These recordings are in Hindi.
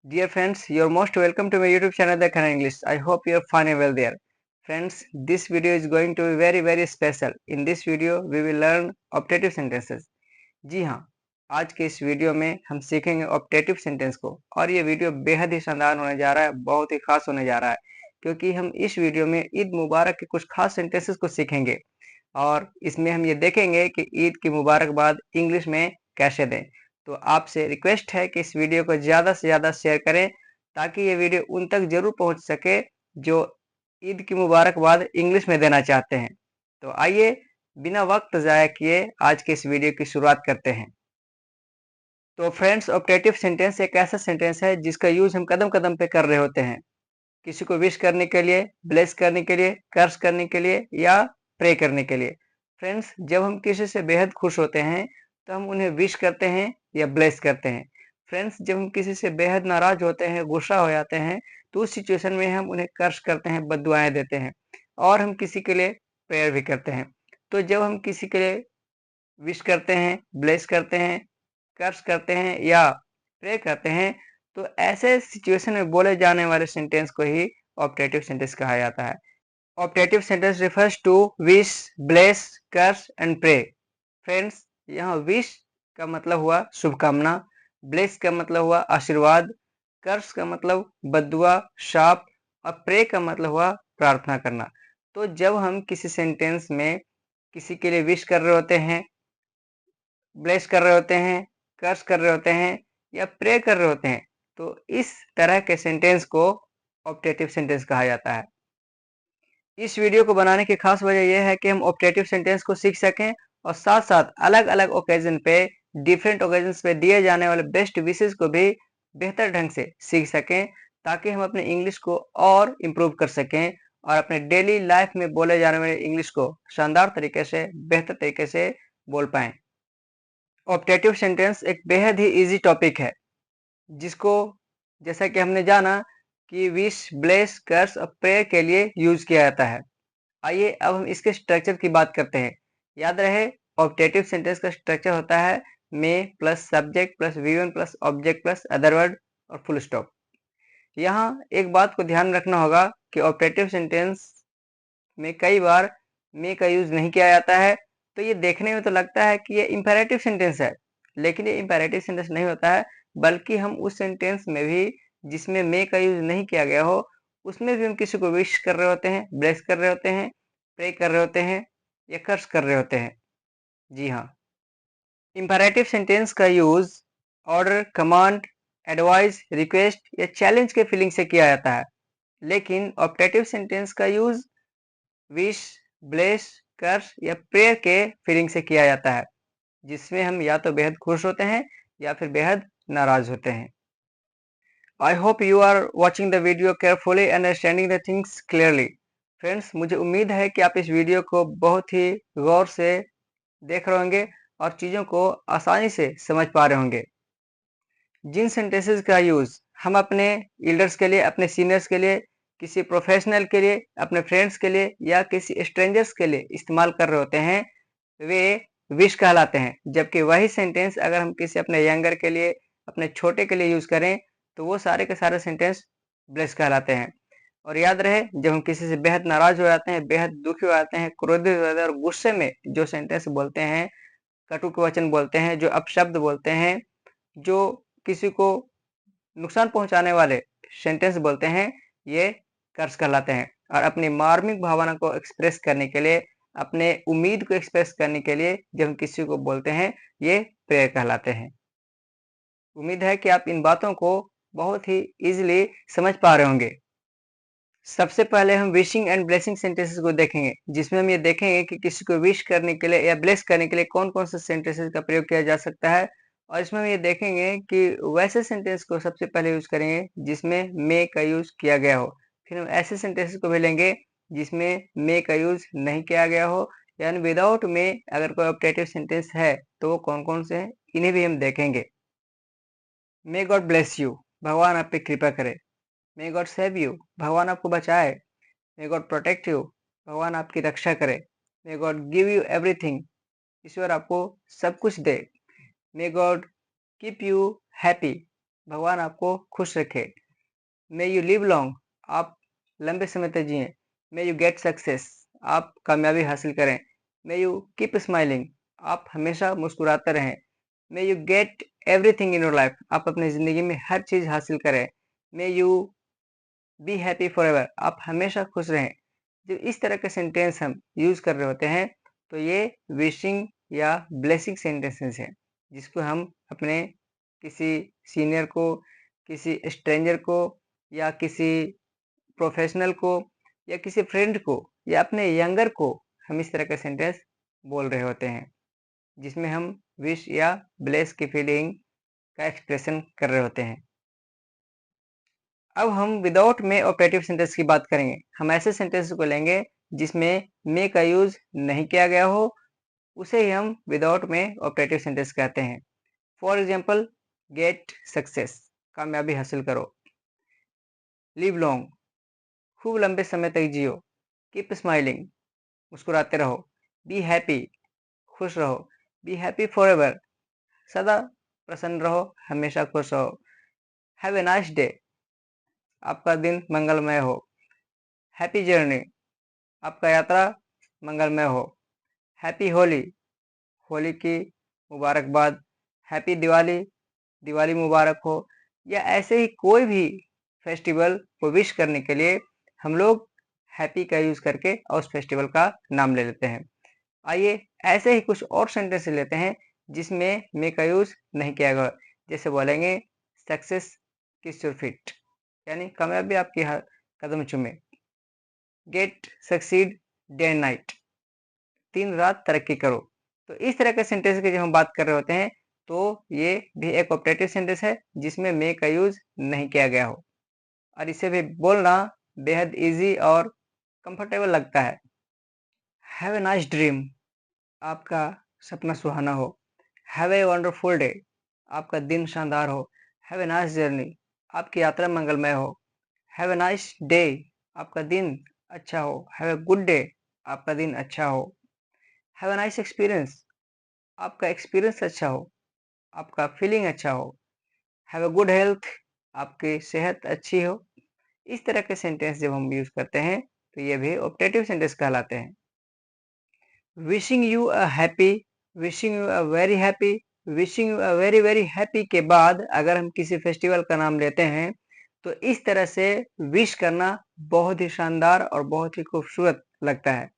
Dear friends, you're most welcome to my YouTube channel The Khan English. I hope you're fine and well there. Friends, this video is going to be very special. In this video, we will learn optative sentences. जी हाँ, आज के इस वीडियो में हम सीखेंगे ऑप्टेटिव सेंटेंस को और ये वीडियो बेहद ही शानदार होने जा रहा है, बहुत ही खास होने जा रहा है क्योंकि हम इस वीडियो में ईद मुबारक के कुछ खास सेंटेंसेस को सीखेंगे और इसमें हम ये देखेंगे कि ईद की मुबारकबाद इंग्लिश में कैसे दें। तो आपसे रिक्वेस्ट है कि इस वीडियो को ज़्यादा से ज़्यादा शेयर करें ताकि ये वीडियो उन तक जरूर पहुंच सके जो ईद की मुबारकबाद इंग्लिश में देना चाहते हैं। तो आइए बिना वक्त ज़ाया किए आज के इस वीडियो की शुरुआत करते हैं। तो फ्रेंड्स, ऑप्टेटिव सेंटेंस एक ऐसा सेंटेंस है जिसका यूज हम कदम कदम पे कर रहे होते हैं, किसी को विश करने के लिए, ब्लेस करने के लिए, कर्स करने के लिए या प्रे करने के लिए। फ्रेंड्स, जब हम किसी से बेहद खुश होते हैं तो हम उन्हें विश करते हैं या ब्लेस करते हैं। फ्रेंड्स, जब हम किसी से बेहद नाराज होते हैं, गुस्सा हो जाते हैं, तो उस सिचुएशन में हम उन्हें कर्स करते हैं, बद्दुआएं देते हैं और हम किसी के लिए प्रेयर भी करते हैं। तो जब हम किसी के लिए विश करते हैं, ब्लेस करते हैं, कर्स करते हैं या प्रे करते हैं, तो ऐसे सिचुएशन में बोले जाने वाले सेंटेंस को ही ऑप्टेटिव सेंटेंस कहा जाता है। Optative sentence refers to wish, bless, curse and pray. Friends, यहाँ विश का मतलब हुआ शुभकामना, ब्लेस का मतलब हुआ आशीर्वाद, कर्स का मतलब बद्दुआ, शाप और प्रे का मतलब हुआ प्रार्थना करना। तो जब हम किसी सेंटेंस में किसी के लिए विश कर रहे होते हैं, ब्लेस कर रहे होते हैं, कर्स कर रहे होते हैं या प्रे कर रहे होते हैं, तो इस तरह के सेंटेंस को ऑप्टेटिव सेंटेंस कहा जाता है। इस वीडियो को बनाने की खास वजह यह है कि हम ऑप्टेटिव सेंटेंस को सीख सकें और साथ साथ अलग अलग ओकेजन पे, डिफरेंट ओकेजन पे दिए जाने वाले बेस्ट विशेष को भी बेहतर ढंग से सीख सकें ताकि हम अपने इंग्लिश को और इम्प्रूव कर सकें और अपने डेली लाइफ में बोले जाने वाले इंग्लिश को शानदार तरीके से, बेहतर तरीके से बोल पाएं। ऑप्टेटिव सेंटेंस एक बेहद ही इजी टॉपिक है जिसको, जैसा कि हमने जाना कि विश, ब्लेस, कर्स और प्रेयर के लिए यूज किया जाता है। आइए अब हम इसके स्ट्रक्चर की बात करते हैं। याद रहे, ऑप्टेटिव सेंटेंस का स्ट्रक्चर होता है may plus subject plus V one plus object plus other word और फुल स्टॉप। यहाँ एक बात को ध्यान रखना होगा कि ऑप्टेटिव सेंटेंस में कई बार मे का यूज नहीं किया जाता है। तो ये देखने में तो लगता है कि ये इंपेरेटिव सेंटेंस है, लेकिन ये इंपेरेटिव सेंटेंस नहीं होता है, बल्कि हम उस सेंटेंस में भी जिसमें मे का यूज नहीं किया गया हो, उसमें भी हम किसी को विश कर रहे होते हैं, ब्लेस कर रहे होते हैं, प्रे कर रहे होते हैं या कर्स कर रहे होते हैं। जी हाँ, इंपेरेटिव सेंटेंस का use order, command, advice, request या चैलेंज के फीलिंग से किया जाता है, लेकिन ऑप्टेटिव सेंटेंस का यूज विश, ब्लेस, कर्स या प्रेयर के फीलिंग से किया जाता है, जिसमें हम या तो बेहद खुश होते हैं या फिर बेहद नाराज होते हैं। I hope you are watching the video carefully and understanding the things clearly. Friends, मुझे उम्मीद है कि आप इस वीडियो को बहुत ही गौर से देख रहे होंगे और चीज़ों को आसानी से समझ पा रहे होंगे। जिन सेंटेंसेस का यूज़ हम अपने एल्डर्स के लिए, अपने सीनियर्स के लिए, किसी प्रोफेशनल के लिए, अपने फ्रेंड्स के लिए या किसी स्ट्रेंजर्स के लिए इस्तेमाल कर रहे होते हैं, वे विश कहलाते हैं। जबकि वही सेंटेंस अगर हम किसी अपने यंगर के लिए, अपने छोटे के लिए यूज़ करें, तो वो सारे के सारे सेंटेंस ब्लेस कहलाते हैं। और याद रहे, जब हम किसी से बेहद नाराज हो जाते हैं, बेहद दुखी हो जाते हैं, क्रोधित हो जाते हैं और गुस्से में जो सेंटेंस बोलते हैं, कटु वचन बोलते हैं, जो अपशब्द बोलते हैं, जो किसी को नुकसान पहुंचाने वाले सेंटेंस बोलते हैं, ये कर्ज कहलाते हैं। और अपनी मार्मिक भावना को एक्सप्रेस करने के लिए, अपने उम्मीद को एक्सप्रेस करने के लिए जब हम किसी को बोलते हैं, ये प्रेयर कहलाते हैं। उम्मीद है कि आप इन बातों को बहुत ही इजीली समझ पा रहे होंगे। सबसे पहले हम विशिंग एंड ब्लेसिंग सेंटेंसेस को देखेंगे, जिसमें हम ये देखेंगे कि किसी को विश करने के लिए या ब्लेस करने के लिए कौन कौन से सेंटेंसेस का प्रयोग किया जा सकता है। और इसमें हम ये देखेंगे कि वैसे सेंटेंस को सबसे पहले यूज करेंगे जिसमें मे का यूज किया गया हो। फिर हम ऐसे सेंटेंसेस को भी लेंगे जिसमें मे का यूज नहीं किया गया हो, यानी विदाउट मे अगर कोई ऑप्टेटिव सेंटेंस है तो वो कौन कौन से हैं, इन्हें भी हम देखेंगे। मे गॉड ब्लेस यू, भगवान आप पे कृपा करे। मे गॉड सेव यू, भगवान आपको बचाए। मे गॉड प्रोटेक्ट यू, भगवान आपकी रक्षा करे। May God give you everything, ईश्वर आपको सब कुछ दे। May God keep you happy, भगवान आपको खुश रखे। मे यू लिव लॉन्ग, आप लंबे समय तक जिएं। मे यू गेट सक्सेस, आप कामयाबी हासिल करें। मे यू कीप स्माइलिंग, आप हमेशा मुस्कुराते रहें। May you get everything in your life, आप अपनी ज़िंदगी में हर चीज़ हासिल करें। May you be happy forever, आप हमेशा खुश रहें। जब इस तरह के सेंटेंस हम यूज़ कर रहे होते हैं तो ये विशिंग या ब्लेसिंग सेंटेंसेस हैं, जिसको हम अपने किसी सीनियर को, किसी स्ट्रेंजर को, या किसी प्रोफेशनल को, या किसी फ्रेंड को, या अपने यंगर को हम इस तरह का सेंटेंस बोल रहे होते हैं, जिसमें हम विश या ब्लेस की फीलिंग का एक्सप्रेशन कर रहे होते हैं। अब हम विदाउट मे ऑपरेटिव सेंटेंस की बात करेंगे। हम ऐसे सेंटेंस को लेंगे जिसमें मे का यूज नहीं किया गया हो, उसे ही हम विदाउट मे ऑपरेटिव सेंटेंस कहते हैं। फॉर एग्जाम्पल, गेट सक्सेस, कामयाबी हासिल करो। लिव लॉन्ग, खूब लंबे समय तक जियो। कीप स्माइलिंग, मुस्कुराते रहो। बी हैप्पी, खुश रहो। बी हैप्पी फॉर एवर, सदा प्रसन्न रहो, हमेशा खुश रहो। हैव ए नाइस डे, आपका दिन मंगलमय हो। हैप्पी जर्नी, आपका यात्रा मंगलमय हो। हैप्पी होली, होली की मुबारकबाद। हैप्पी दिवाली, दिवाली मुबारक हो। या ऐसे ही कोई भी फेस्टिवल को विश करने के लिए हम लोग हैप्पी का यूज करके और उस फेस्टिवल का नाम ले लेते हैं। आइए ऐसे ही कुछ और सेंटेंस लेते हैं जिसमें मे का यूज नहीं किया गया। जैसे बोलेंगे सक्सेस किस योर फीट, यानी कामयाबी आपकी कदम चूमे। Get succeed day and night, दिन रात तरक्की करो। तो इस तरह के सेंटेंस की जब हम बात कर रहे होते हैं तो ये भी एक ऑपरेटिव सेंटेंस है जिसमें मे का यूज नहीं किया गया हो, और इसे भी बोलना बेहद इजी और कंफर्टेबल लगता है। हैव ए नाइस ड्रीम, आपका सपना सुहाना हो। हैव ए वंडरफुल डे, आपका दिन शानदार हो। हैव ए नाइस जर्नी, आपकी यात्रा मंगलमय हो। हैव ए नाइस डे, आपका दिन अच्छा हो। हैव ए गुड डे, आपका दिन अच्छा हो। हैव ए नाइस एक्सपीरियंस, आपका एक्सपीरियंस अच्छा हो, आपका फीलिंग अच्छा हो। हैव अ गुड हेल्थ, आपकी सेहत अच्छी हो। इस तरह के सेंटेंस जब हम यूज करते हैं तो ये भी ऑप्टेटिव सेंटेंस कहलाते हैं। Wishing you a happy, wishing you a very happy, wishing you a very very happy के बाद अगर हम किसी फेस्टिवल का नाम लेते हैं तो इस तरह से विश करना बहुत ही शानदार और बहुत ही खूबसूरत लगता है।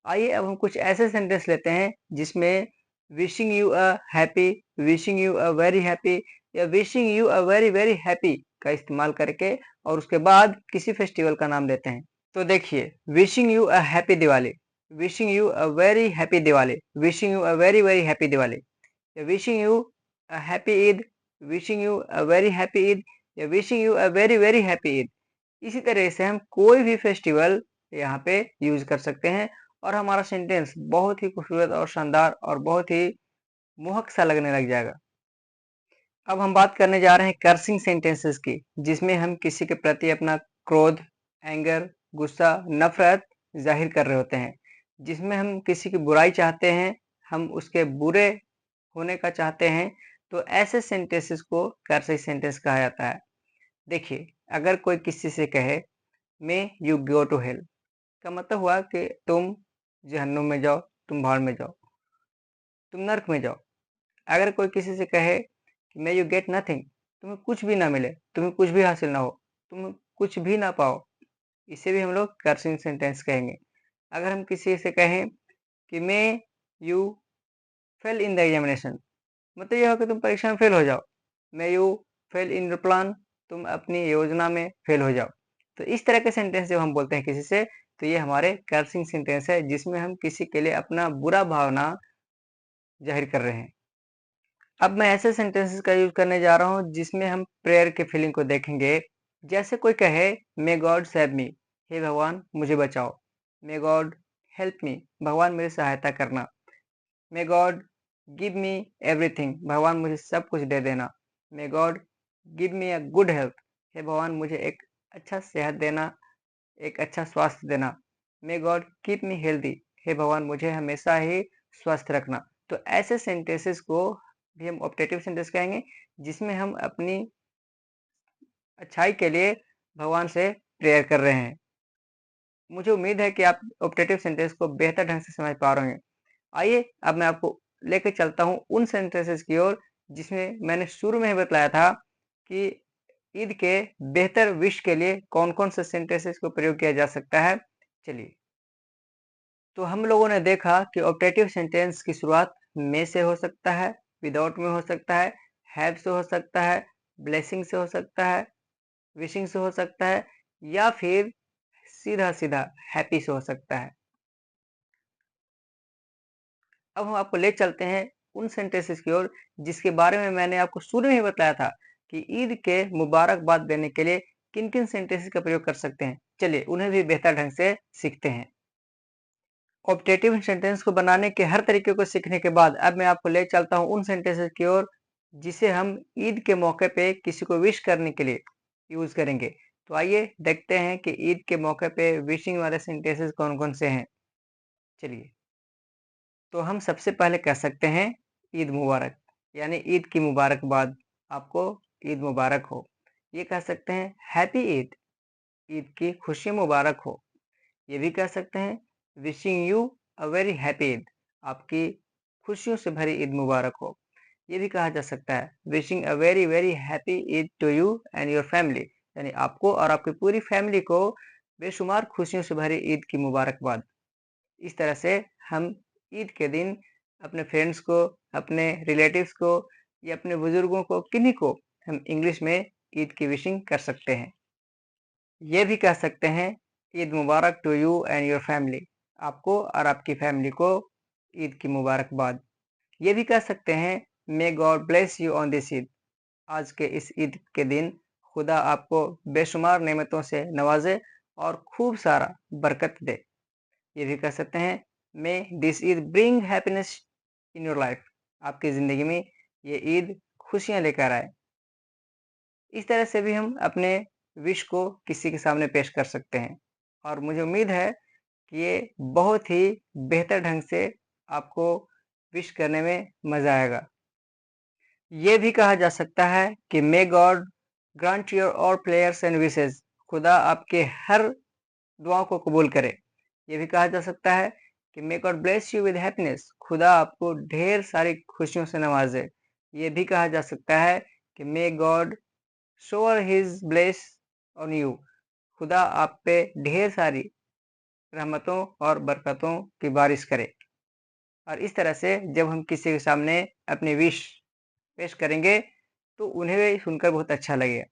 आइए अब हम कुछ ऐसे सेंटेंस लेते हैं जिसमें wishing you a happy, wishing you a very happy, या wishing you a very very happy का इस्तेमाल करके और उसके बाद किसी फेस्टिवल का नाम लेते हैं। तो देखिए, wishing you a happy Diwali, wishing you a very happy Diwali, wishing you a very very happy Diwali, या wishing you a happy Eid, wishing you a very happy Eid, या wishing you a very very happy Eid. इसी तरह से हम कोई भी फेस्टिवल यहाँ पे यूज कर सकते हैं और हमारा सेंटेंस बहुत ही खूबसूरत और शानदार और बहुत ही मोहक सा लगने लग जाएगा। अब हम बात करने जा रहे हैं कर्सिंग सेंटेंसेस की, जिसमें हम किसी के प्रति अपना क्रोध, एंगर, गुस्सा, नफरत जाहिर कर रहे होते हैं, जिसमें हम किसी की बुराई चाहते हैं, हम उसके बुरे होने का चाहते हैं, तो ऐसे सेंटेंसेस को कर्सिंग सेंटेंस कहा जाता है। देखिए, अगर कोई किसी से कहे may you go to hell, का मतलब हुआ कि तुम जहन्नुम में जाओ, तुम भाड़ में जाओ, तुम नर्क में जाओ। अगर कोई किसी से कहे कि मे यू गेट नथिंग, तुम्हें कुछ भी ना मिले, तुम्हें कुछ भी हासिल ना हो, तुम कुछ भी ना पाओ, इसे भी हम लोग कर्सिंग सेंटेंस कहेंगे। अगर हम किसी से कहें कि may you fail in the examination, मतलब यह हो कि तुम परीक्षा में फेल हो जाओ। May you fail in your plan, तुम अपनी योजना में फेल हो जाओ। तो इस तरह के सेंटेंस जब हम बोलते हैं किसी से तो ये हमारे कर्सिंग सेंटेंस है, जिसमें हम किसी के लिए अपना बुरा भावना जाहिर कर रहे हैं। अब मैं ऐसे सेंटेंसेस का यूज करने जा रहा हूँ जिसमें हम प्रेयर की फीलिंग को देखेंगे। जैसे कोई कहे मे गॉड सेव मी, हे भगवान मुझे बचाओ। मे गॉड हेल्प मी, भगवान मेरी सहायता करना। May God give me everything, भगवान मुझे सब कुछ दे देना। May God give me a good health, हे भगवान मुझे एक अच्छा सेहत देना, एक अच्छा स्वास्थ्य देना। May God keep me healthy, हे भगवान मुझे हमेशा ही स्वस्थ रखना। तो ऐसे सेंटेंसेस को भी हम ऑप्टेटिव सेंटेंस कहेंगे, जिसमें हम अपनी अच्छाई के लिए भगवान से प्रेयर कर रहे हैं। मुझे उम्मीद है कि आप ऑप्टेटिव सेंटेंस को बेहतर ढंग से समझ पा रहे हैं। आइए अब मैं आपको लेके चलता हूँ उन सेंटेंसेस की ओर जिसमें मैंने शुरू में ही बताया था कि ईद के बेहतर विश के लिए कौन-कौन से सेंटेंसेस को प्रयोग किया जा सकता है। चलिए, तो हम लोगों ने देखा कि ऑप्टेटिव सेंटेंस की शुरुआत में से हो सकता है, विदाउट में हो सकता है, हैव से हो सकता है, ब्लेसिंग से हो सकता है, विशिंग से हो सकता है या फिर सीधा-सीधा हैप्पी से हो सकता है। अब हम आपको ले चलते हैं उन सेंटेंसेस की ओर जिसके बारे में मैंने आपको शुरू में ही बताया था कि ईद के मुबारकबाद देने के लिए किन-किन सेंटेंसेस का प्रयोग कर सकते हैं। चलिए उन्हें भी बेहतर ढंग से सीखते हैं। ऑप्टेटिव सेंटेंस को बनाने के हर तरीके को सीखने के बाद अब मैं आपको ले चलता हूँ उन सेंटेंसेस की ओर जिसे हम ईद के मौके पे किसी को विश करने के लिए यूज करेंगे। तो आइए देखते हैं कि ईद के मौके पे विशिंग वाले सेंटेंसेस कौन-कौन से हैं। चलिए, तो हम सबसे पहले कह सकते हैं ईद मुबारक, यानी ईद की मुबारकबाद, आपको ईद मुबारक हो। ये कह सकते हैं हैप्पी ईद, ईद की खुशी मुबारक हो। ये भी कह सकते हैं wishing you a very happy Eid, आपकी खुशियों से भरी ईद मुबारक हो। ये भी कहा जा सकता है wishing a very very happy Eid to you and your family, यानी आपको और आपकी पूरी फैमिली को बेशुमार खुशियों से भरी ईद की मुबारकबाद। इस तरह से हम ईद के दिन अपने फ्रेंड्स को, अपने रिलेटिव्स को या अपने बुजुर्गों को, किन्हीं को हम इंग्लिश में ईद की विशिंग कर सकते हैं। ये भी कह सकते हैं ईद मुबारक to you and your family, आपको और आपकी फैमिली को ईद की मुबारकबाद। ये भी कह सकते हैं may God bless you on this Eid, आज के इस ईद के दिन खुदा आपको बेशुमार नेमतों से नवाजे और खूब सारा बरकत दे। ये भी कह सकते हैं may this Eid bring happiness in your life, आपकी ज़िंदगी में ये ईद खुशियाँ लेकर आए। इस तरह से भी हम अपने विश को किसी के सामने पेश कर सकते हैं और मुझे उम्मीद है कि ये बहुत ही बेहतर ढंग से आपको विश करने में मज़ा आएगा। ये भी कहा जा सकता है कि may God grant your all prayers and wishes, खुदा आपके हर दुआओं को कबूल करे। ये भी कहा जा सकता है कि may God bless you with happiness, खुदा आपको ढेर सारी खुशियों से नवाजे। ये भी कहा जा सकता है कि may God shore his bless on you, खुदा आप पे ढेर सारी रहमतों और बरकतों की बारिश करे। और इस तरह से जब हम किसी के सामने अपनी विश पेश करेंगे तो उन्हें भी सुनकर बहुत अच्छा लगेगा।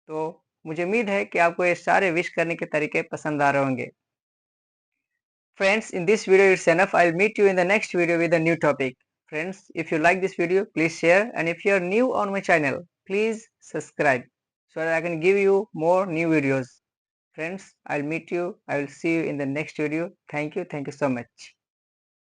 तो मुझे उम्मीद है कि आपको ये सारे विश करने के तरीके पसंद आ रहे होंगे। Friends, in this video it's enough. I'll meet you in the next video with a new topic. Friends, if you like this video, please share, and if you are new on my channel, please subscribe so that I can give you more new videos. Friends, I'll meet you. I will see you in the next video. Thank you. Thank you so much.